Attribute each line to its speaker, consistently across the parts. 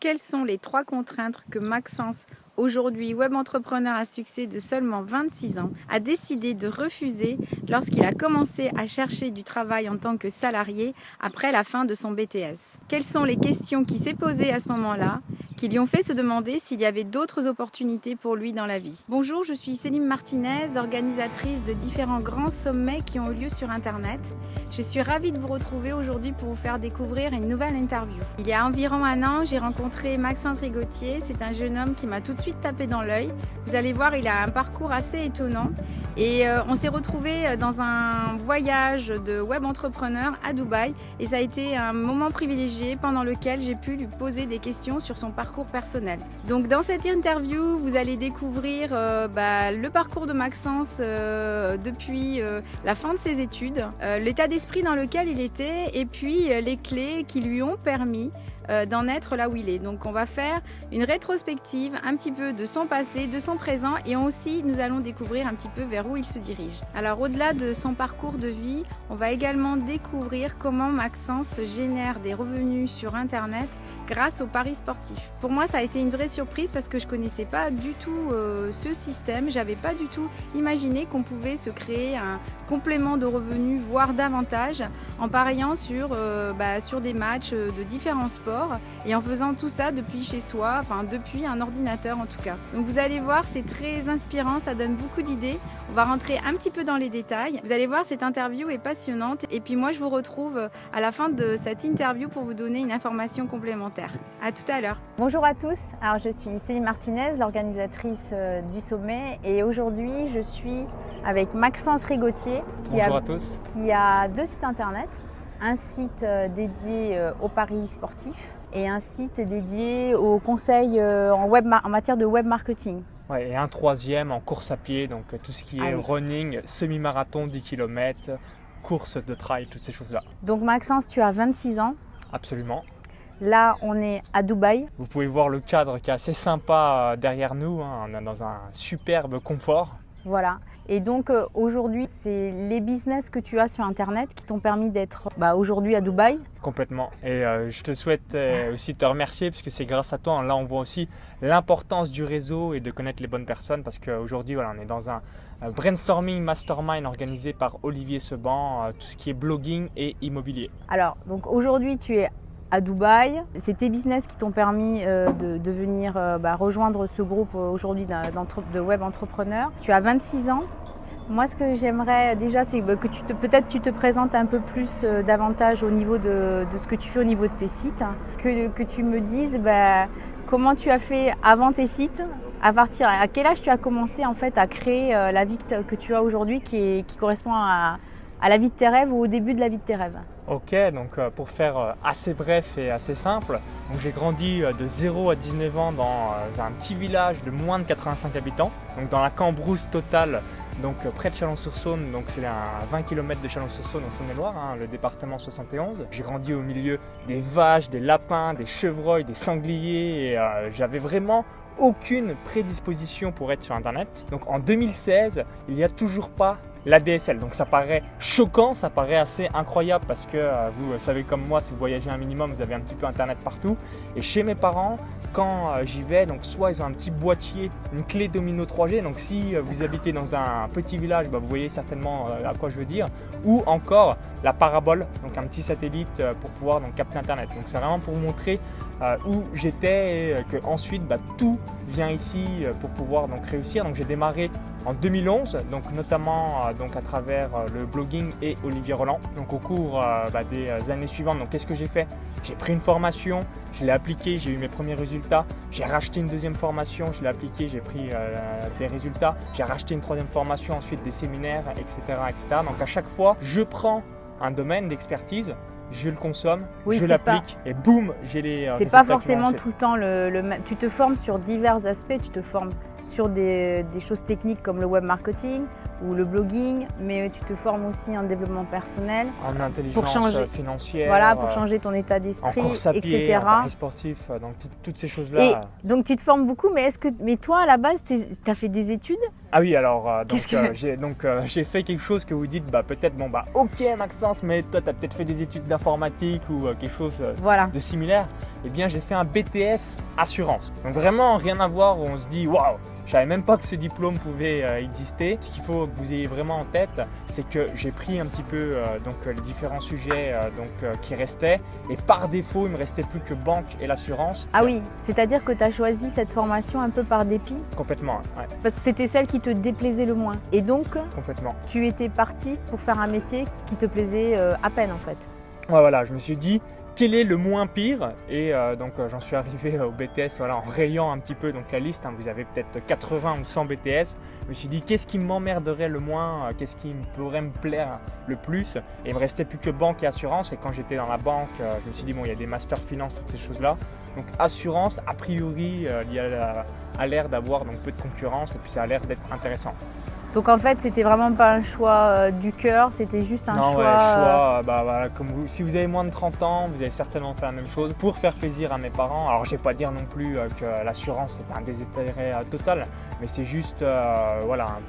Speaker 1: Quelles sont les 3 contraintes que Maxence, aujourd'hui web entrepreneur à succès de seulement 26 ans, a décidé de refuser lorsqu'il a commencé à chercher du travail en tant que salarié après la fin de son BTS? Quelles sont les questions qu'il s'est posées à ce moment-là qui lui ont fait se demander s'il y avait d'autres opportunités pour lui dans la vie? Bonjour, je suis Céline Martinez, organisatrice de différents grands sommets qui ont eu lieu sur Internet. Je suis ravie de vous retrouver aujourd'hui pour vous faire découvrir une nouvelle interview. Il y a environ un an, j'ai rencontré Maxence Rigotier. C'est un jeune homme qui m'a tout de suite tapé dans l'œil. Vous allez voir, il a un parcours assez étonnant. Et on s'est retrouvés dans un voyage de web entrepreneur à Dubaï. Et ça a été un moment privilégié pendant lequel j'ai pu lui poser des questions sur son parcours personnel. Donc dans cette interview, vous allez découvrir le parcours de Maxence depuis la fin de ses études, l'état d'esprit dans lequel il était et puis les clés qui lui ont permis d'en être là où il est. Donc on va faire une rétrospective un petit peu de son passé, de son présent et aussi nous allons découvrir un petit peu vers où il se dirige. Alors au-delà de son parcours de vie, on va également découvrir comment Maxence génère des revenus sur Internet grâce aux paris sportifs. Pour moi, ça a été une vraie surprise parce que je connaissais pas du tout ce système. J'avais pas du tout imaginé qu'on pouvait se créer un complément de revenus, voire davantage, en pariant sur des matchs de différents sports et en faisant tout ça depuis chez soi, enfin depuis un ordinateur en tout cas. Donc vous allez voir, c'est très inspirant, ça donne beaucoup d'idées. On va rentrer un petit peu dans les détails. Vous allez voir, cette interview est passionnante et puis moi je vous retrouve à la fin de cette interview pour vous donner une information complémentaire. À tout à l'heure.
Speaker 2: Bonjour à tous, alors je suis Céline Martinez, l'organisatrice du sommet et aujourd'hui je suis avec Maxence Rigotier qui a 2 sites internet. Un site dédié aux paris sportifs et un site dédié aux conseils en matière de web marketing.
Speaker 3: Ouais, et un 3e en course à pied, donc tout ce qui est running, semi-marathon, 10 km, course de trail, toutes ces choses-là.
Speaker 2: Donc Maxence, tu as 26 ans.
Speaker 3: Absolument.
Speaker 2: Là, on est à Dubaï.
Speaker 3: Vous pouvez voir le cadre qui est assez sympa derrière nous, on est dans un superbe confort.
Speaker 2: Voilà. Et donc aujourd'hui, c'est les business que tu as sur Internet qui t'ont permis d'être aujourd'hui à Dubaï.
Speaker 3: Complètement. Et je te souhaite aussi te remercier parce que c'est grâce à toi. Là, on voit aussi l'importance du réseau et de connaître les bonnes personnes parce qu'aujourd'hui, on est dans un brainstorming mastermind organisé par Olivier Seban, tout ce qui est blogging et immobilier.
Speaker 2: Alors, donc aujourd'hui, tu es à Dubaï. C'est tes business qui t'ont permis de venir rejoindre ce groupe aujourd'hui de web entrepreneurs. Tu as 26 ans. Moi, ce que j'aimerais déjà, c'est que tu te présentes un peu plus davantage au niveau de ce que tu fais au niveau de tes sites. Que tu me dises comment tu as fait avant tes sites, à quel âge tu as commencé en fait à créer la vie que tu as aujourd'hui qui correspond à la vie de tes rêves ou au début de la vie de tes rêves.
Speaker 3: Ok, donc pour faire assez bref et assez simple, j'ai grandi de 0 à 19 ans dans un petit village de moins de 85 habitants, donc dans la Cambrousse totale, donc près de Chalon-sur-Saône, donc c'est à 20 km de Chalon-sur-Saône en Saône-et-Loire, le département 71. J'ai grandi au milieu des vaches, des lapins, des chevreuils, des sangliers et j'avais vraiment aucune prédisposition pour être sur Internet. Donc en 2016, il n'y a toujours pas l'ADSL. Donc ça paraît choquant, ça paraît assez incroyable parce que vous savez comme moi, si vous voyagez un minimum, vous avez un petit peu Internet partout. Et chez mes parents, quand j'y vais, donc soit ils ont un petit boîtier, une clé Domino 3G, donc si vous habitez dans un petit village, vous voyez certainement à quoi je veux dire, ou encore la parabole, donc un petit satellite pour pouvoir donc capter Internet. Donc c'est vraiment pour vous montrer où j'étais et que ensuite tout vient ici pour pouvoir donc réussir. Donc j'ai démarré en 2011, donc notamment à travers le blogging et Olivier Roland. Donc au cours des années suivantes, donc qu'est-ce que j'ai fait? J'ai pris une formation, je l'ai appliquée, j'ai eu mes premiers résultats. J'ai racheté une 2e formation, je l'ai appliquée, j'ai pris des résultats. J'ai racheté une 3e formation, ensuite des séminaires, etc., etc. Donc à chaque fois, je prends un domaine d'expertise, je le consomme, je l'applique et boum, j'ai les résultats.
Speaker 2: C'est pas forcément tout le temps tu te formes sur divers aspects, tu te formes sur des choses techniques comme le web marketing ou le blogging, mais tu te formes aussi en développement personnel.
Speaker 3: En intelligence financière.
Speaker 2: Voilà, pour changer ton état d'esprit,
Speaker 3: en course à pied,
Speaker 2: etc.
Speaker 3: en paris sportif, donc toutes ces choses-là.
Speaker 2: Et donc tu te formes beaucoup, mais toi à la base, tu as fait des études?
Speaker 3: Ah oui, alors j'ai fait quelque chose que vous dites, peut-être, ok Maxence, mais toi tu as peut-être fait des études d'informatique ou quelque chose de similaire. Eh bien j'ai fait un BTS assurance. Donc vraiment rien à voir, où on se dit waouh, je savais même pas que ce diplôme pouvait exister. Ce qu'il faut que vous ayez vraiment en tête, c'est que j'ai pris un petit peu les différents sujets qui restaient, et par défaut il me restait plus que banque et l'assurance.
Speaker 2: Ah oui, c'est-à-dire que tu as choisi cette formation un peu par dépit?
Speaker 3: Complètement, ouais.
Speaker 2: Parce que c'était celle qui te déplaisait le moins. Et donc,
Speaker 3: complètement.
Speaker 2: Tu étais parti pour faire un métier qui te plaisait à peine en fait.
Speaker 3: Ouais, voilà, je me suis dit quel est le moins pire, et j'en suis arrivé au BTS en rayant un petit peu la liste, vous avez peut-être 80 ou 100 BTS. Je me suis dit qu'est-ce qui m'emmerderait le moins, qu'est-ce qui pourrait me plaire le plus, et il me restait plus que banque et assurance. Et quand j'étais dans la banque, je me suis dit il y a des masters finance, toutes ces choses là, donc assurance a priori il y a l'air d'avoir peu de concurrence, et puis ça a l'air d'être intéressant.
Speaker 2: Donc en fait, c'était vraiment pas un choix du cœur, c'était juste un choix.
Speaker 3: Comme si vous avez moins de 30 ans, vous avez certainement fait la même chose pour faire plaisir à mes parents. Alors je vais pas dire non plus que l'assurance c'est un désintérêt total, mais c'est juste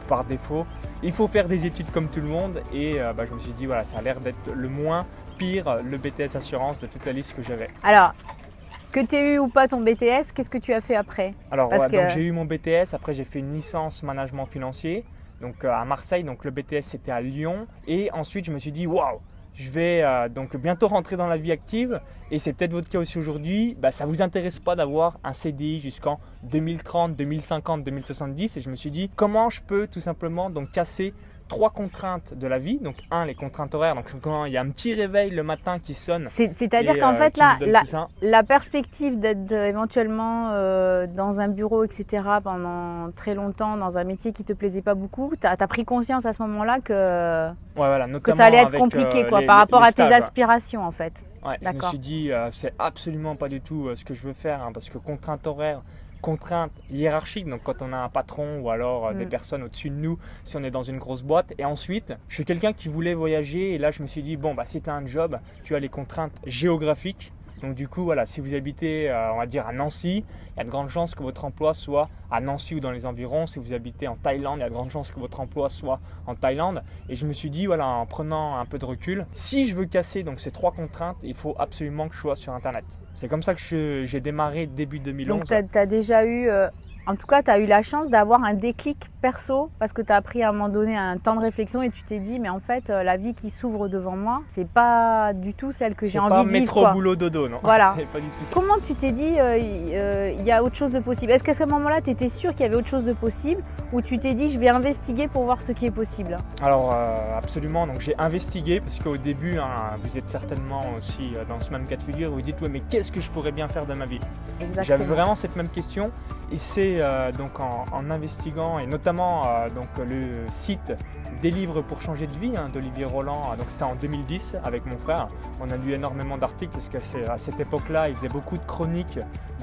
Speaker 3: par défaut. Il faut faire des études comme tout le monde, et je me suis dit ça a l'air d'être le moins pire, le BTS assurance de toute la liste que j'avais.
Speaker 2: Alors, que tu aies eu ou pas ton BTS, qu'est-ce que tu as fait après?
Speaker 3: Alors donc j'ai eu mon BTS, après j'ai fait une licence management financier. Donc à Marseille, donc le BTS c'était à Lyon, et ensuite je me suis dit waouh, je vais bientôt rentrer dans la vie active, et c'est peut-être votre cas aussi aujourd'hui. Ça vous intéresse pas d'avoir un CDI jusqu'en 2030, 2050, 2070, et je me suis dit comment je peux tout simplement casser 3 contraintes de la vie. Donc les contraintes horaires, donc quand il y a un petit réveil le matin qui sonne.
Speaker 2: C'est-à-dire qu'en fait la perspective d'être éventuellement dans un bureau, etc. pendant très longtemps, dans un métier qui ne te plaisait pas beaucoup, tu as pris conscience à ce moment-là que ça allait être compliqué par rapport à tes aspirations en fait.
Speaker 3: Ouais, je me suis dit c'est absolument pas du tout ce que je veux faire, parce que contraintes horaires, contraintes hiérarchiques, donc quand on a un patron ou alors des personnes au-dessus de nous, si on est dans une grosse boîte. Et ensuite, je suis quelqu'un qui voulait voyager, et là je me suis dit si tu as un job, tu as les contraintes géographiques. Donc du coup, si vous habitez, on va dire à Nancy, il y a de grandes chances que votre emploi soit à Nancy ou dans les environs. Si vous habitez en Thaïlande, il y a de grandes chances que votre emploi soit en Thaïlande. Et je me suis dit, en prenant un peu de recul, si je veux casser ces 3 contraintes, il faut absolument que je sois sur Internet. C'est comme ça que j'ai démarré début 2011.
Speaker 2: Donc tu as déjà eu... En tout cas, tu as eu la chance d'avoir un déclic perso, parce que tu as pris à un moment donné un temps de réflexion et tu t'es dit, mais en fait, la vie qui s'ouvre devant moi, c'est pas du tout celle que j'ai envie de vivre.
Speaker 3: C'est pas métro, boulot, dodo, non.
Speaker 2: Voilà.
Speaker 3: C'est pas du tout ça.
Speaker 2: Comment tu t'es dit, il y a autre chose de possible? Est-ce qu'à ce moment-là, tu étais sûr qu'il y avait autre chose de possible, ou tu t'es dit, je vais investiguer pour voir ce qui est possible?
Speaker 3: Alors, absolument. Donc, j'ai investigué, parce qu'au début, vous êtes certainement aussi dans ce même cas de figure, vous dites, mais qu'est-ce que je pourrais bien faire de ma vie?
Speaker 2: Exactement.
Speaker 3: J'avais vraiment cette même question. Et c'est en investiguant, et notamment le site Des livres pour changer de vie d'Olivier Roland, donc c'était en 2010 avec mon frère. On a lu énormément d'articles, parce qu'à cette époque-là, il faisait beaucoup de chroniques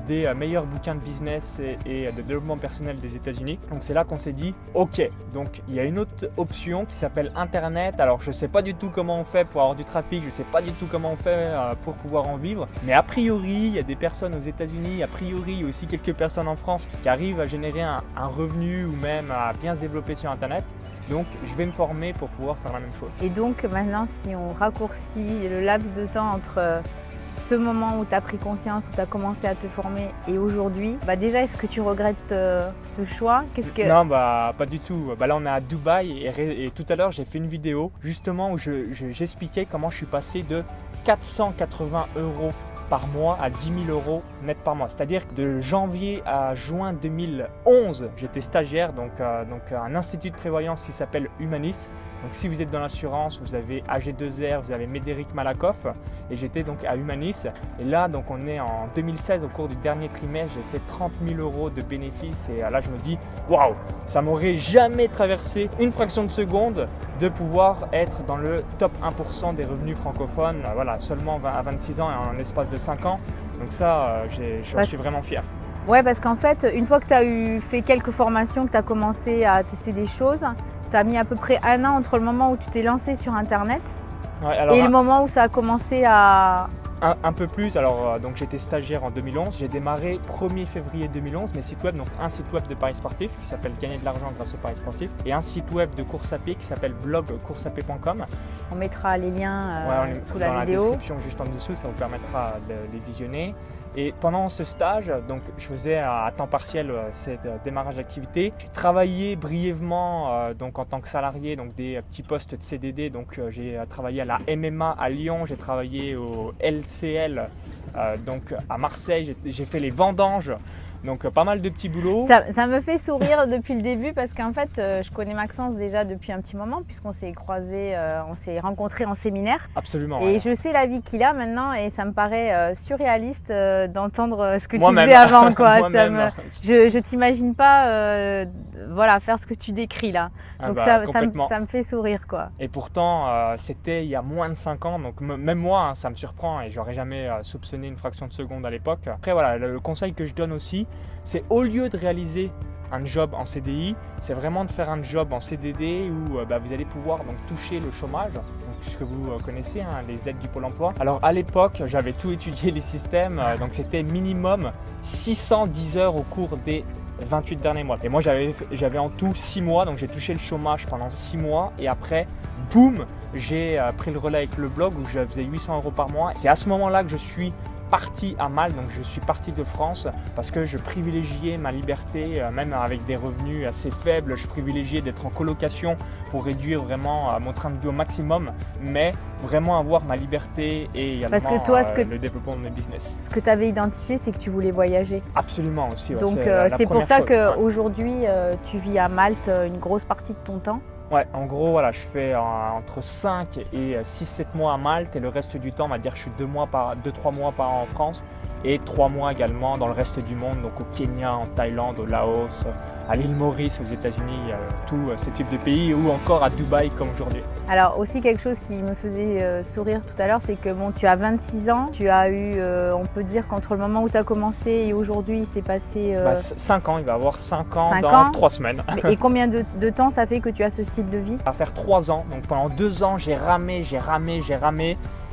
Speaker 3: des meilleurs bouquins de business et de développement personnel des États-Unis. Donc c'est là qu'on s'est dit, ok, donc il y a une autre option qui s'appelle Internet. Alors je ne sais pas du tout comment on fait pour avoir du trafic, je ne sais pas du tout comment on fait pour pouvoir en vivre, mais a priori, il y a des personnes aux États-Unis, a priori, il y a aussi quelques personnes en France qui arrivent à générer un revenu, ou même à bien se développer sur Internet. Donc je vais me former pour pouvoir faire la même chose. Et
Speaker 2: donc maintenant, si on raccourcit le laps de temps entre ce moment où tu as pris conscience, où tu as commencé à te former, et aujourd'hui, déjà, est-ce que tu regrettes ce choix?
Speaker 3: Non, pas du tout. Là, on est à Dubaï, et tout à l'heure, j'ai fait une vidéo justement où j'expliquais comment je suis passé de 480 € par mois à 10 000 € net par mois. C'est-à-dire que de janvier à juin 2011, j'étais stagiaire donc à un institut de prévoyance qui s'appelle Humanis. Donc si vous êtes dans l'assurance, vous avez AG2R, vous avez Médéric Malakoff, et j'étais donc à Humanis. Et là, donc on est en 2016, au cours du dernier trimestre, j'ai fait 30 000 € de bénéfices, et là je me dis, waouh, ça m'aurait jamais traversé une fraction de seconde de pouvoir être dans le top 1% des revenus francophones, seulement à 26 ans et en l'espace de 5 ans. Donc ça, je suis vraiment fier.
Speaker 2: Ouais, parce qu'en fait, une fois que tu as fait quelques formations, que tu as commencé à tester des choses, tu as mis à peu près 1 an entre le moment où tu t'es lancé sur Internet
Speaker 3: Ouais, alors,
Speaker 2: et le moment où ça a commencé à…
Speaker 3: un peu plus, alors donc j'étais stagiaire en 2011, j'ai démarré 1er février 2011 mes sites web, donc un site web de paris sportifs qui s'appelle Gagner de l'argent grâce aux paris sportifs et un site web de course à pied qui s'appelle blogcourseapé.com.
Speaker 2: On mettra les liens sous la
Speaker 3: dans
Speaker 2: vidéo.
Speaker 3: la description juste en dessous, ça vous permettra de les visionner. Et pendant ce stage, donc je faisais à temps partiel ces démarrages d'activité. J'ai travaillé brièvement donc en tant que salarié, donc des petits postes de CDD. Donc j'ai travaillé à la MMA à Lyon, j'ai travaillé au LCL donc à Marseille, j'ai fait les vendanges. Donc pas mal de petits boulots.
Speaker 2: Ça me fait sourire depuis le début parce qu'en fait, je connais Maxence déjà depuis un petit moment puisqu'on s'est croisés, on s'est rencontrés en séminaire.
Speaker 3: Absolument.
Speaker 2: Et
Speaker 3: ouais.
Speaker 2: je sais la vie qu'il a maintenant et ça me paraît surréaliste d'entendre ce que tu
Speaker 3: Moi-même.
Speaker 2: faisais avant. Quoi.
Speaker 3: Moi-même.
Speaker 2: Je t'imagine pas voilà, faire ce que tu décris là. Donc ça me fait sourire. Quoi.
Speaker 3: Et pourtant, c'était il y a moins de 5 ans. Donc même moi, hein, ça me surprend et j'aurais jamais soupçonné une fraction de seconde à l'époque. Après voilà, le conseil que je donne aussi, c'est au lieu de réaliser un job en CDI, c'est vraiment de faire un job en CDD où vous allez pouvoir donc toucher le chômage, donc, ce que vous connaissez, hein, les aides du Pôle emploi. Alors à l'époque, j'avais tout étudié les systèmes, donc c'était minimum 610 heures au cours des 28 derniers mois. Et moi j'avais en tout 6 mois, donc j'ai touché le chômage pendant 6 mois et après, boum, j'ai pris le relais avec le blog où je faisais 800 € par mois. C'est à ce moment-là que je suis parti à Malte, donc je suis parti de France parce que je privilégiais ma liberté, même avec des revenus assez faibles, je privilégiais d'être en colocation pour réduire vraiment mon train de vie au maximum, mais vraiment avoir ma liberté et également
Speaker 2: parce que toi,
Speaker 3: le développement de mes business.
Speaker 2: Ce que tu avais identifié, c'est que tu voulais voyager.
Speaker 3: Absolument aussi. Ouais,
Speaker 2: donc c'est pour ça qu'aujourd'hui, tu vis à Malte une grosse partie de ton temps.
Speaker 3: Ouais, en gros, voilà, je fais entre 5 et 6-7 mois à Malte et le reste du temps, on va dire que je suis 2-3 mois par an en France et 3 mois également dans le reste du monde, donc au Kenya, en Thaïlande, au Laos, à l'île Maurice, aux États-Unis, tous ces types de pays ou encore à Dubaï comme aujourd'hui.
Speaker 2: Alors aussi quelque chose qui me faisait sourire tout à l'heure, c'est que bon, tu as 26 ans, tu as eu, on peut dire qu'entre le moment où tu as commencé et aujourd'hui, il s'est passé…
Speaker 3: 5 ans, il va avoir 5 ans
Speaker 2: 5
Speaker 3: dans
Speaker 2: ans.
Speaker 3: 3 semaines.
Speaker 2: Et combien de temps ça fait que tu as ce style de vie?
Speaker 3: Ça va faire 3 ans, donc pendant 2 ans, j'ai ramé.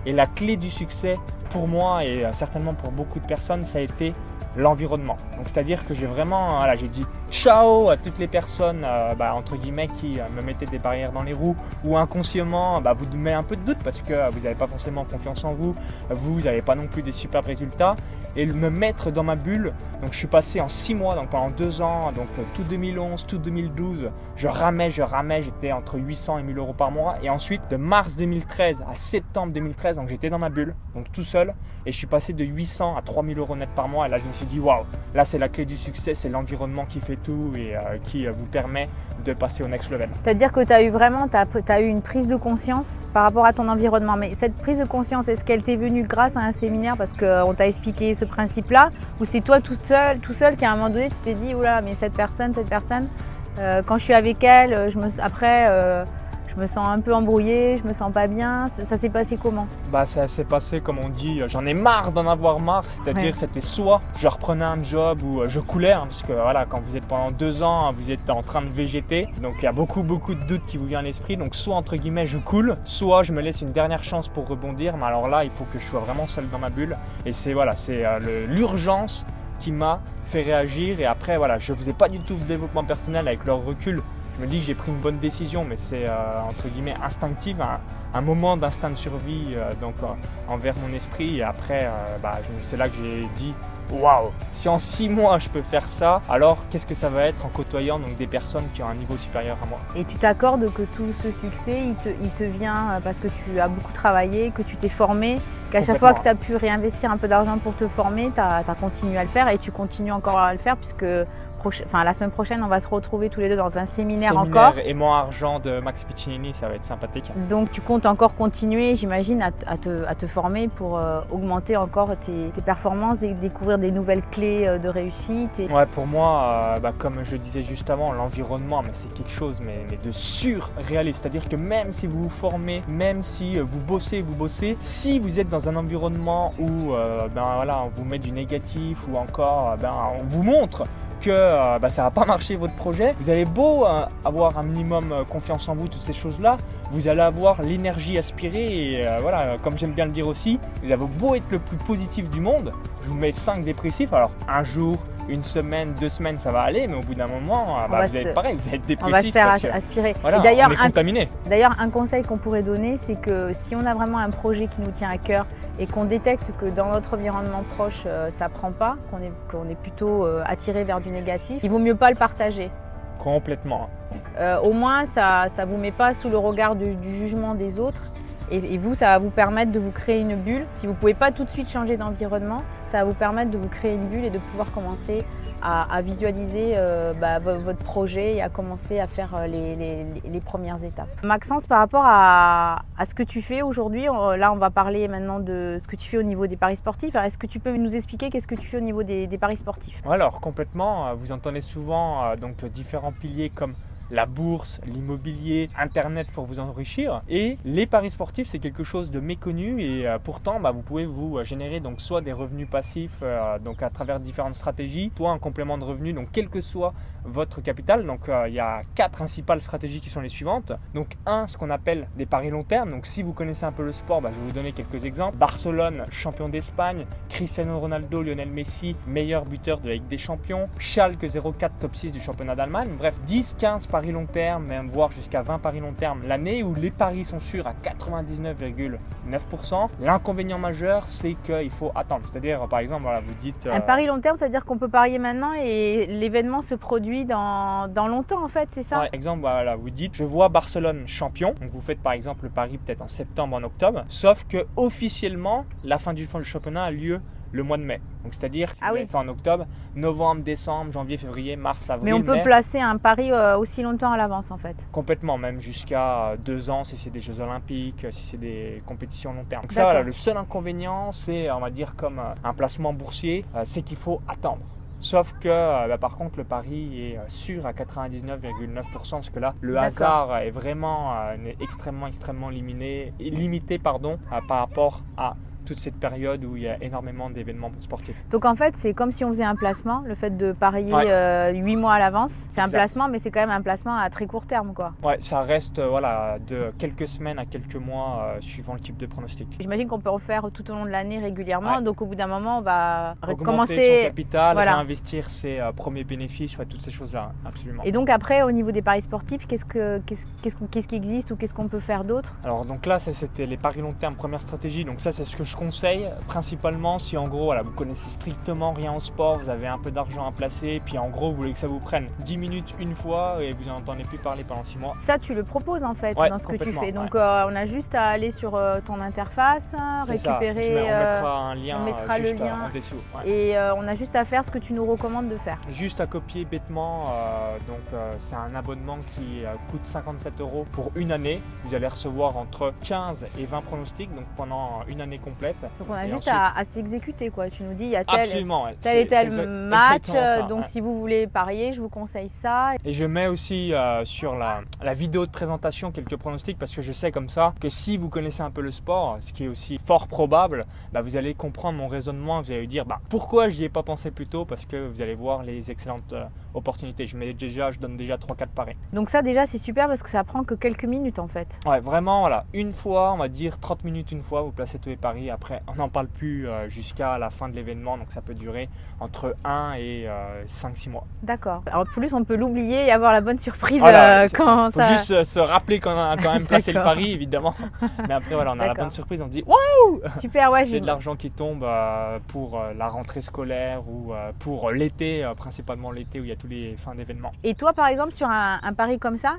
Speaker 3: Et la clé du succès pour moi et certainement pour beaucoup de personnes, ça a été l'environnement. Donc c'est-à-dire que j'ai vraiment, j'ai dit ciao à toutes les personnes entre guillemets qui me mettaient des barrières dans les roues ou inconsciemment vous met un peu de doute parce que vous n'avez pas forcément confiance en vous, vous n'avez pas non plus des superbes résultats et me mettre dans ma bulle. Donc je suis passé en 6 mois, donc pendant 2 ans, donc tout 2011, tout 2012, je ramais, j'étais entre 800 et 1000 € par mois et ensuite de mars 2013 à septembre 2013, donc j'étais dans ma bulle, donc tout seul et je suis passé de 800 à 3000 € net par mois et là je me suis dit waouh, là c'est la clé du succès, c'est l'environnement qui fait tout et qui vous permet de passer au next level.
Speaker 2: C'est-à-dire que tu as eu vraiment eu une prise de conscience par rapport à ton environnement. Mais cette prise de conscience, est-ce qu'elle t'est venue grâce à un séminaire parce qu'on t'a expliqué ce principe-là ou c'est toi tout seul qui à un moment donné tu t'es dit oula mais cette personne, quand je suis avec elle, je me sens un peu embrouillée, je me sens pas bien. Ça s'est passé comment?
Speaker 3: Ça s'est passé comme on dit, j'en ai marre d'en avoir marre, c'est-à-dire c'était soit je reprenais un job ou je coulais, parce que voilà, quand vous êtes pendant 2 ans, vous êtes en train de végéter, donc il y a beaucoup de doutes qui vous viennent à l'esprit, donc soit entre guillemets je coule, soit je me laisse une dernière chance pour rebondir, mais alors là il faut que je sois vraiment seul dans ma bulle et c'est l'urgence qui m'a fait réagir et après voilà, je faisais pas du tout de développement personnel avec leur recul. Je me dis que j'ai pris une bonne décision, mais c'est entre guillemets instinctif, un moment d'instinct de survie envers mon esprit. Et après, c'est là que j'ai dit waouh, si en 6 mois je peux faire ça, alors qu'est-ce que ça va être en côtoyant donc des personnes qui ont un niveau supérieur à moi.
Speaker 2: Et tu t'accordes que tout ce succès, il te vient parce que tu as beaucoup travaillé, que tu t'es formé, qu'à chaque fois que tu as pu réinvestir un peu d'argent pour te former, tu as continué à le faire et tu continues encore à le faire puisque la semaine prochaine, on va se retrouver tous les deux dans un séminaire
Speaker 3: Séminaire
Speaker 2: encore.
Speaker 3: aimant argent de Max Piccinini, ça va être sympathique.
Speaker 2: Donc tu comptes encore continuer, j'imagine, à te former pour augmenter encore tes performances, découvrir des nouvelles clés de réussite.
Speaker 3: Ouais, pour moi, comme je le disais juste avant, l'environnement, mais c'est quelque chose mais de surréaliste. C'est-à-dire que même si vous vous formez, même si vous bossez, si vous êtes dans un environnement où on vous met du négatif ou encore on vous montre que ça va pas marcher votre projet, vous avez beau avoir un minimum confiance en vous, toutes ces choses-là, vous allez avoir l'énergie aspirée et comme j'aime bien le dire aussi, vous avez beau être le plus positif du monde, je vous mets 5 dépressifs, alors un jour, une semaine, 2 semaines ça va aller, mais au bout d'un moment, vous allez être pareil, vous allez être dépressif.
Speaker 2: On va se faire aspirer.
Speaker 3: Voilà,
Speaker 2: et d'ailleurs,
Speaker 3: on est contaminé.
Speaker 2: D'ailleurs, un conseil qu'on pourrait donner, c'est que si on a vraiment un projet qui nous tient à cœur et qu'on détecte que dans notre environnement proche, ça ne prend pas, qu'on est plutôt attiré vers du négatif, il vaut mieux pas le partager.
Speaker 3: Complètement.
Speaker 2: Au moins, ça ne vous met pas sous le regard du jugement des autres. Et vous, ça va vous permettre de vous créer une bulle. Si vous ne pouvez pas tout de suite changer d'environnement, ça va vous permettre de vous créer une bulle et de pouvoir commencer à visualiser votre projet et à commencer à faire les premières étapes. Maxence, par rapport à ce que tu fais aujourd'hui, là on va parler maintenant de ce que tu fais au niveau des paris sportifs. Alors, est-ce que tu peux nous expliquer qu'est-ce que tu fais au niveau des paris sportifs?
Speaker 3: Alors complètement, vous entendez souvent différents piliers comme la bourse, l'immobilier, Internet pour vous enrichir. Et les paris sportifs, c'est quelque chose de méconnu et pourtant, vous pouvez vous générer donc soit des revenus passifs donc à travers différentes stratégies, soit un complément de revenus, donc quel que soit votre capital. Donc il y a 4 principales stratégies qui sont les suivantes. Donc ce qu'on appelle des paris long terme. Donc si vous connaissez un peu le sport, je vais vous donner quelques exemples. Barcelone, champion d'Espagne, Cristiano Ronaldo, Lionel Messi, meilleur buteur de la Ligue des Champions, Schalke 04, top 6 du championnat d'Allemagne. Bref, 10, 15 paris long terme, même voire jusqu'à 20 paris long terme l'année où les paris sont sûrs à 99,9%. L'inconvénient majeur, c'est qu'il faut attendre. C'est-à-dire, par exemple, vous dites...
Speaker 2: Un pari long terme, c'est-à-dire qu'on peut parier maintenant et l'événement se produit dans longtemps en fait, c'est ça?
Speaker 3: Par exemple, vous dites, je vois Barcelone champion. Donc vous faites par exemple le pari peut-être en septembre, en octobre. Sauf que officiellement, la fin du championnat a lieu le mois de mai. Donc c'est-à-dire fait en octobre, novembre, décembre, janvier, février, mars, avril,
Speaker 2: mais on peut
Speaker 3: mai.
Speaker 2: placer un pari aussi longtemps à l'avance en fait.
Speaker 3: Complètement, même jusqu'à 2 ans si c'est des Jeux Olympiques, si c'est des compétitions long terme. Donc le seul inconvénient, c'est on va dire comme un placement boursier, c'est qu'il faut attendre. Sauf que par contre le pari est sûr à 99,9% parce que là le hasard est vraiment extrêmement limité par rapport à toute cette période où il y a énormément d'événements sportifs.
Speaker 2: Donc en fait, c'est comme si on faisait un placement, le fait de parier 8 mois à l'avance. C'est un placement, mais c'est quand même un placement à très court terme, quoi.
Speaker 3: Ouais, ça reste de quelques semaines à quelques mois suivant le type de pronostic.
Speaker 2: J'imagine qu'on peut refaire tout au long de l'année régulièrement. Donc au bout d'un moment, on va
Speaker 3: recommencer son capital, réinvestir ses premiers bénéfices, toutes ces choses-là, absolument.
Speaker 2: Et donc après, au niveau des paris sportifs, qu'est-ce qui existe ou qu'est-ce qu'on peut faire d'autre?
Speaker 3: Alors donc là, c'était les paris long terme, première stratégie. Donc ça, c'est ce que je conseille principalement si en gros vous connaissez strictement rien au sport, vous avez un peu d'argent à placer, puis en gros vous voulez que ça vous prenne 10 minutes une fois et vous n'en entendez plus parler pendant 6 mois.
Speaker 2: Ça tu le proposes en fait dans ce que tu fais. Donc on a juste à aller sur ton interface, récupérer,
Speaker 3: on mettra un lien,
Speaker 2: on mettra le lien
Speaker 3: en dessous.
Speaker 2: Et on a juste à faire ce que tu nous recommandes de faire.
Speaker 3: Juste à copier bêtement, c'est un abonnement qui coûte 57 € pour une année. Vous allez recevoir entre 15 et 20 pronostics donc pendant une année complète.
Speaker 2: Donc on a juste à s'exécuter quoi. Tu nous dis il y a tel et tel match, donc si vous voulez parier, je vous conseille ça.
Speaker 3: Et je mets aussi sur la vidéo de présentation quelques pronostics parce que je sais comme ça que si vous connaissez un peu le sport, ce qui est aussi fort probable, vous allez comprendre mon raisonnement, vous allez dire pourquoi j'y ai pas pensé plus tôt, parce que vous allez voir les excellentes opportunités. Je donne déjà 3-4 paris.
Speaker 2: Donc ça déjà c'est super parce que ça prend que quelques minutes en fait.
Speaker 3: Ouais, vraiment une fois, on va dire 30 minutes une fois, vous placez tous les paris. Après, on n'en parle plus jusqu'à la fin de l'événement, donc ça peut durer entre 1 et 5-6 mois.
Speaker 2: D'accord. En plus, on peut l'oublier et avoir la bonne surprise
Speaker 3: quand ça... Faut juste se rappeler qu'on a quand même placé le pari, évidemment. Mais après, on a la bonne surprise, on se dit « Waouh !»
Speaker 2: Super, ouais.
Speaker 3: J'ai de l'argent qui tombe pour la rentrée scolaire ou pour l'été, principalement l'été où il y a tous les fins d'événements.
Speaker 2: Et toi, par exemple, sur un pari comme ça,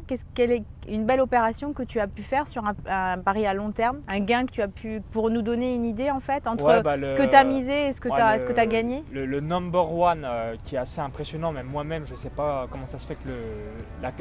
Speaker 2: une belle opération que tu as pu faire sur un pari à long terme, un gain que tu as pu, pour nous donner une idée en fait, entre ce que tu as misé et ce que tu as gagné?
Speaker 3: Le number one qui est assez impressionnant, même moi-même, je ne sais pas comment ça se fait que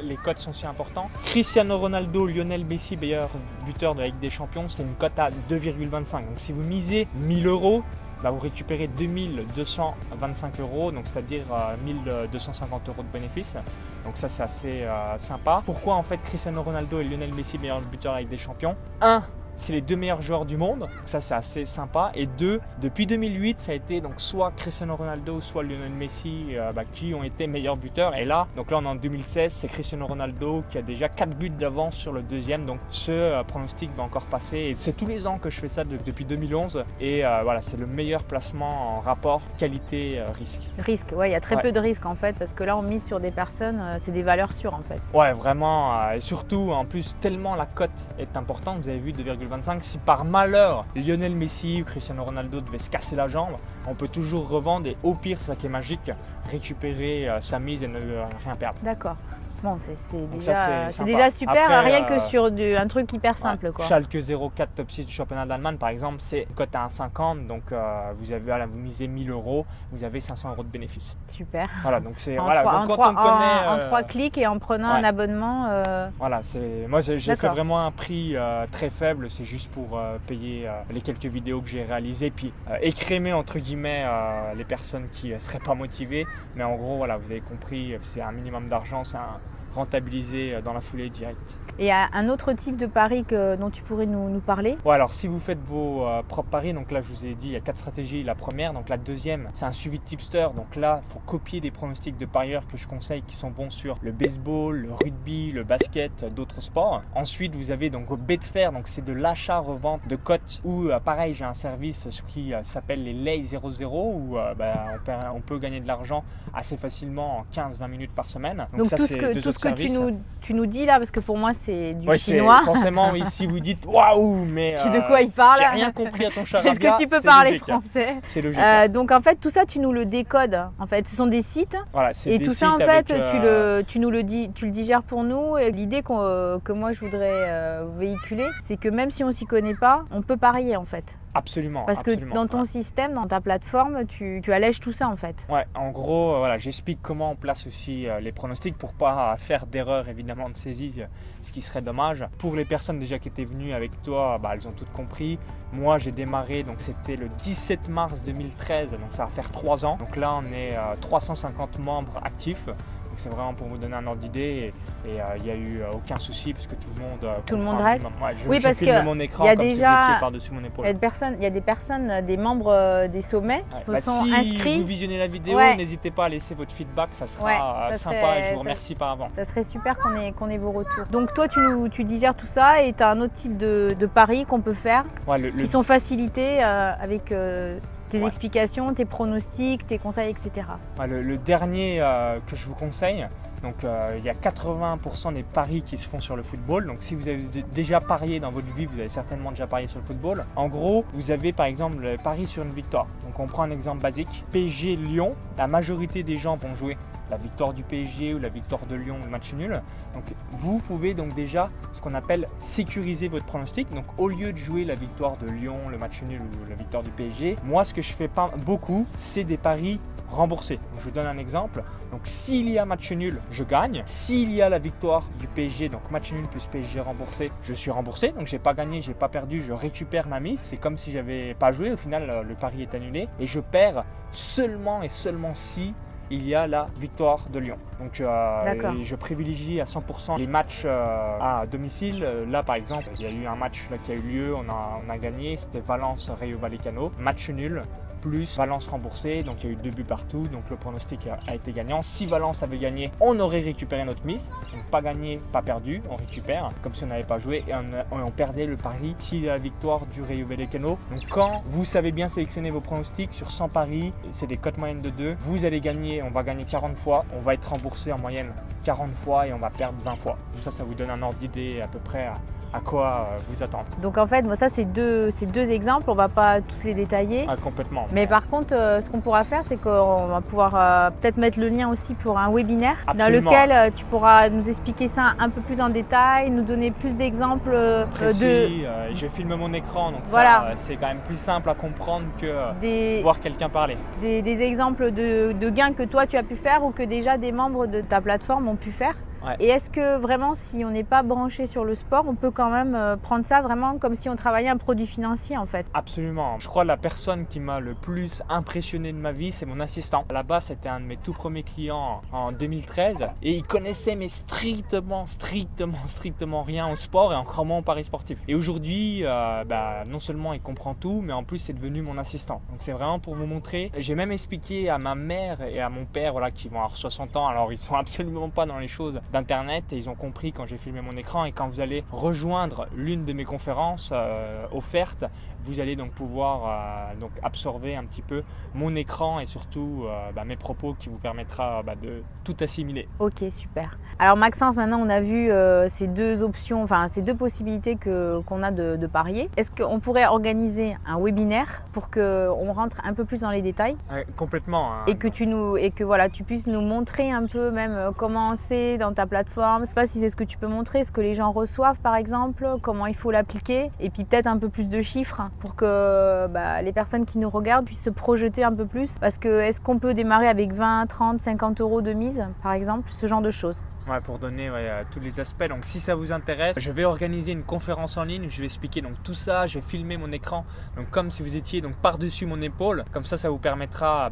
Speaker 3: les cotes sont si importants. Cristiano Ronaldo, Lionel Messi, meilleur buteur de la Ligue des Champions, c'est une cote à 2,25. Donc si vous misez 1000 €, vous récupérez 2225 €, donc c'est-à-dire 1250 € de bénéfices. Donc ça c'est assez sympa. Pourquoi en fait Cristiano Ronaldo et Lionel Messi meilleurs buteurs avec des champions? 1, c'est les 2 meilleurs joueurs du monde, donc ça c'est assez sympa. Et 2, depuis 2008, ça a été donc soit Cristiano Ronaldo, soit Lionel Messi qui ont été meilleurs buteurs. Et là, donc là on est en 2016, c'est Cristiano Ronaldo qui a déjà 4 buts d'avance sur le deuxième. Donc ce pronostic va encore passer. Et c'est tous les ans que je fais ça depuis 2011. Et voilà, c'est le meilleur placement en rapport qualité-risque.
Speaker 2: Risque, ouais, il y a très peu de risques en fait, parce que là on mise sur des personnes, c'est des valeurs sûres en fait.
Speaker 3: Ouais, vraiment. Et surtout, en plus, tellement la cote est importante, vous avez vu 2,25. Si par malheur Lionel Messi ou Cristiano Ronaldo devait se casser la jambe, on peut toujours revendre et au pire, c'est ça qui est magique, récupérer sa mise et ne rien perdre.
Speaker 2: D'accord. Bon, c'est déjà super, après, rien que sur un truc hyper simple. Quoi.
Speaker 3: Schalke 04 top 6 du championnat d'Allemagne, par exemple, c'est cote à 1,50. Donc vous misez 1000 €, vous avez 500 € de bénéfices.
Speaker 2: Super.
Speaker 3: Voilà, donc c'est
Speaker 2: en 3 clics et en prenant un abonnement.
Speaker 3: Voilà, moi j'ai fait vraiment un prix très faible, c'est juste pour payer les quelques vidéos que j'ai réalisées, puis écrémer entre guillemets les personnes qui ne seraient pas motivées. Mais en gros, voilà, vous avez compris, c'est un minimum d'argent, c'est rentabilisé dans la foulée directe.
Speaker 2: Et un autre type de pari dont tu pourrais nous parler?
Speaker 3: Ouais, alors si vous faites vos propres paris, donc là je vous ai dit il y a 4 stratégies. La première, donc la deuxième, c'est un suivi de tipster. Donc là, il faut copier des pronostics de parieurs que je conseille qui sont bons sur le baseball, le rugby, le basket, d'autres sports. Ensuite, vous avez donc Betfair, donc c'est de l'achat-revente de cotes où pareil, j'ai un service qui s'appelle les Lay 00 où on peut gagner de l'argent assez facilement en 15-20 minutes par semaine.
Speaker 2: Donc ça, tout ce que tu nous dis là, parce que pour moi c'est du chinois.
Speaker 3: Forcément, si vous dites waouh, mais
Speaker 2: de quoi il parle?
Speaker 3: J'ai rien compris à ton charabia.
Speaker 2: Est-ce que tu peux parler français?
Speaker 3: C'est logique.
Speaker 2: Donc en fait, tout ça, tu nous le décodes. En fait, ce sont des sites.
Speaker 3: Voilà,
Speaker 2: et tout ça, en fait, tu le digères pour nous. Et l'idée que moi je voudrais véhiculer, c'est que même si on s'y connaît pas, on peut parier en fait.
Speaker 3: Absolument.
Speaker 2: Parce que dans ton système, dans ta plateforme, tu allèges tout ça en fait.
Speaker 3: Ouais, en gros, voilà, j'explique comment on place aussi les pronostics pour pas faire d'erreur évidemment de saisie, ce qui serait dommage. Pour les personnes déjà qui étaient venues avec toi, elles ont toutes compris. Moi, j'ai démarré, donc c'était le 17 mars 2013, donc ça va faire 3 ans. Donc là, on est 350 membres actifs. Donc c'est vraiment pour vous donner un ordre d'idée et il n'y a eu aucun souci parce que tout le monde
Speaker 2: reste.
Speaker 3: Oui, parce que mon écran,
Speaker 2: il y a
Speaker 3: comme
Speaker 2: déjà
Speaker 3: si vous étiez par-dessus mon épaule.
Speaker 2: Il y a des personnes, des membres des sommets qui se sont inscrits.
Speaker 3: Si vous visionnez la vidéo, n'hésitez pas à laisser votre feedback, ça sera sympa et je vous remercie par avant.
Speaker 2: Ça serait super qu'on ait vos retours. Donc toi, tu digères tout ça et tu as un autre type de paris qu'on peut faire qui sont facilités avec tes explications, tes pronostics, tes conseils, etc.
Speaker 3: Le dernier que je vous conseille, donc il y a 80% des paris qui se font sur le football. Donc si vous avez déjà parié dans votre vie, vous avez certainement déjà parié sur le football. En gros, vous avez par exemple le pari sur une victoire. Donc on prend un exemple basique. PSG-Lyon, la majorité des gens vont jouer la victoire du PSG ou la victoire de Lyon ou le match nul. Donc vous pouvez donc déjà ce qu'on appelle sécuriser votre pronostic. Donc au lieu de jouer la victoire de Lyon, le match nul ou la victoire du PSG, moi ce que je fais pas beaucoup, c'est des paris remboursés. Donc, je vous donne un exemple. Donc s'il y a match nul, je gagne. S'il y a la victoire du PSG, donc match nul plus PSG remboursé, je suis remboursé. Donc j'ai pas gagné, j'ai pas perdu, je récupère ma mise. C'est comme si j'avais pas joué. Au final, le pari est annulé et je perds seulement et seulement si il y a la victoire de Lyon. Donc je privilégie à 100% les matchs à domicile. Là par exemple, il y a eu un match là, qui a eu lieu, on a gagné, c'était Valence-Rayo Vallecano. Match nul plus Valence remboursé, donc il y a eu 2 buts partout, donc le pronostic a été gagnant. Si Valence avait gagné, on aurait récupéré notre mise, donc pas gagné, pas perdu, on récupère, comme si on n'avait pas joué et on perdait le pari s'il y a la victoire du Rayo Vallecano. Donc quand vous savez bien sélectionner vos pronostics sur 100 paris, c'est des cotes moyennes de 2, vous allez gagner, on va gagner 40 fois, on va être remboursé en moyenne 40 fois et on va perdre 20 fois. Donc ça vous donne un ordre d'idée à peu près à quoi vous attendre.
Speaker 2: Donc en fait, moi, ça c'est deux exemples, on va pas tous les détailler.
Speaker 3: Ah, complètement.
Speaker 2: Mais par contre, ce qu'on pourra faire, c'est qu'on va pouvoir peut-être mettre le lien aussi pour un webinaire
Speaker 3: Absolument.
Speaker 2: dans lequel tu pourras nous expliquer ça un peu plus en détail, nous donner plus d'exemples
Speaker 3: Précis, je filme mon écran, donc
Speaker 2: Voilà.
Speaker 3: ça, c'est quand même plus simple à comprendre que voir quelqu'un parler.
Speaker 2: des exemples de gains que toi tu as pu faire ou que déjà des membres de ta plateforme ont pu faire.
Speaker 3: Ouais.
Speaker 2: Et est-ce que vraiment, si on n'est pas branché sur le sport, on peut quand même prendre ça vraiment comme si on travaillait un produit financier en fait?
Speaker 3: Absolument. Je crois que la personne qui m'a le plus impressionné de ma vie, c'est mon assistant. Là-bas, c'était un de mes tout premiers clients en 2013 et il connaissait mais strictement rien au sport et encore moins au paris sportif. Et aujourd'hui, non seulement il comprend tout, mais en plus c'est devenu mon assistant. Donc c'est vraiment pour vous montrer. J'ai même expliqué à ma mère et à mon père, voilà, qui vont avoir 60 ans. Alors ils sont absolument pas dans les choses d'internet et ils ont compris quand j'ai filmé mon écran. Et quand vous allez rejoindre l'une de mes conférences offertes, vous allez donc pouvoir donc absorber un petit peu mon écran et surtout mes propos qui vous permettra de tout assimiler.
Speaker 2: Ok, super. Alors Maxence, maintenant on a vu ces deux options, enfin ces deux possibilités qu'on a de parier. Est-ce qu'on pourrait organiser un webinaire pour qu'on rentre un peu plus dans les détails?
Speaker 3: Complètement. Hein.
Speaker 2: Et que voilà, tu puisses nous montrer un peu même comment c'est dans ta plateforme. Je ne sais pas si c'est ce que tu peux montrer, ce que les gens reçoivent par exemple, comment il faut l'appliquer et puis peut-être un peu plus de chiffres pour que les personnes qui nous regardent puissent se projeter un peu plus. Parce que est-ce qu'on peut démarrer avec 20, 30, 50 euros de mise par exemple, ce genre de choses?
Speaker 3: Ouais, pour donner tous les aspects. Donc si ça vous intéresse, je vais organiser une conférence en ligne. Je vais expliquer donc tout ça. Je vais filmer mon écran, donc comme si vous étiez donc par-dessus mon épaule. Comme ça vous permettra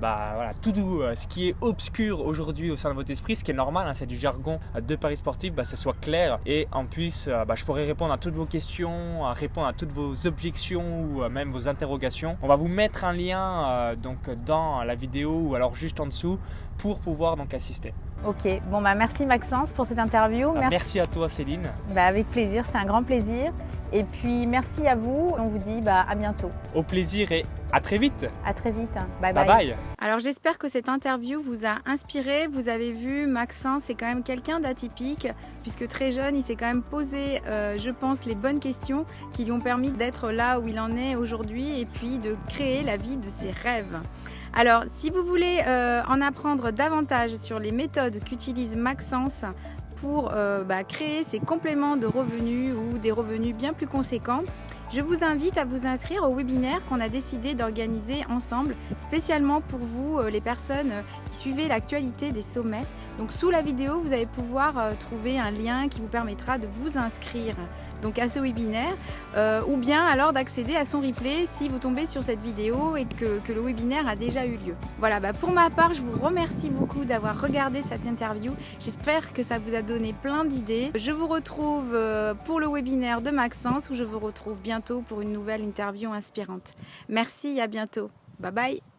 Speaker 3: tout ce qui est obscur aujourd'hui au sein de votre esprit, ce qui est normal, hein, c'est du jargon de paris sportif, ça soit clair. Et en plus, je pourrai répondre à toutes vos questions, répondre à toutes vos objections ou même vos interrogations. On va vous mettre un lien donc dans la vidéo ou alors juste en dessous pour pouvoir donc assister.
Speaker 2: Ok, bon merci Maxence pour cette interview.
Speaker 3: Merci à toi Céline.
Speaker 2: Avec plaisir, c'était un grand plaisir. Et puis merci à vous, on vous dit à bientôt.
Speaker 3: Au plaisir et à très vite.
Speaker 2: À très vite, bye
Speaker 3: bye. Bye.
Speaker 1: Alors j'espère que cette interview vous a inspiré. Vous avez vu, Maxence c'est quand même quelqu'un d'atypique puisque très jeune il s'est quand même posé, je pense, les bonnes questions qui lui ont permis d'être là où il en est aujourd'hui et puis de créer la vie de ses rêves. Alors, si vous voulez en apprendre davantage sur les méthodes qu'utilise Maxence pour créer ses compléments de revenus ou des revenus bien plus conséquents, je vous invite à vous inscrire au webinaire qu'on a décidé d'organiser ensemble, spécialement pour vous, les personnes qui suivez l'actualité des sommets. Donc sous la vidéo, vous allez pouvoir trouver un lien qui vous permettra de vous inscrire donc à ce webinaire ou bien alors d'accéder à son replay si vous tombez sur cette vidéo et que le webinaire a déjà eu lieu. Voilà, pour ma part, je vous remercie beaucoup d'avoir regardé cette interview. J'espère que ça vous a donné plein d'idées. Je vous retrouve pour le webinaire de Maxence où je vous retrouve bientôt pour une nouvelle interview inspirante. Merci, à bientôt. Bye bye.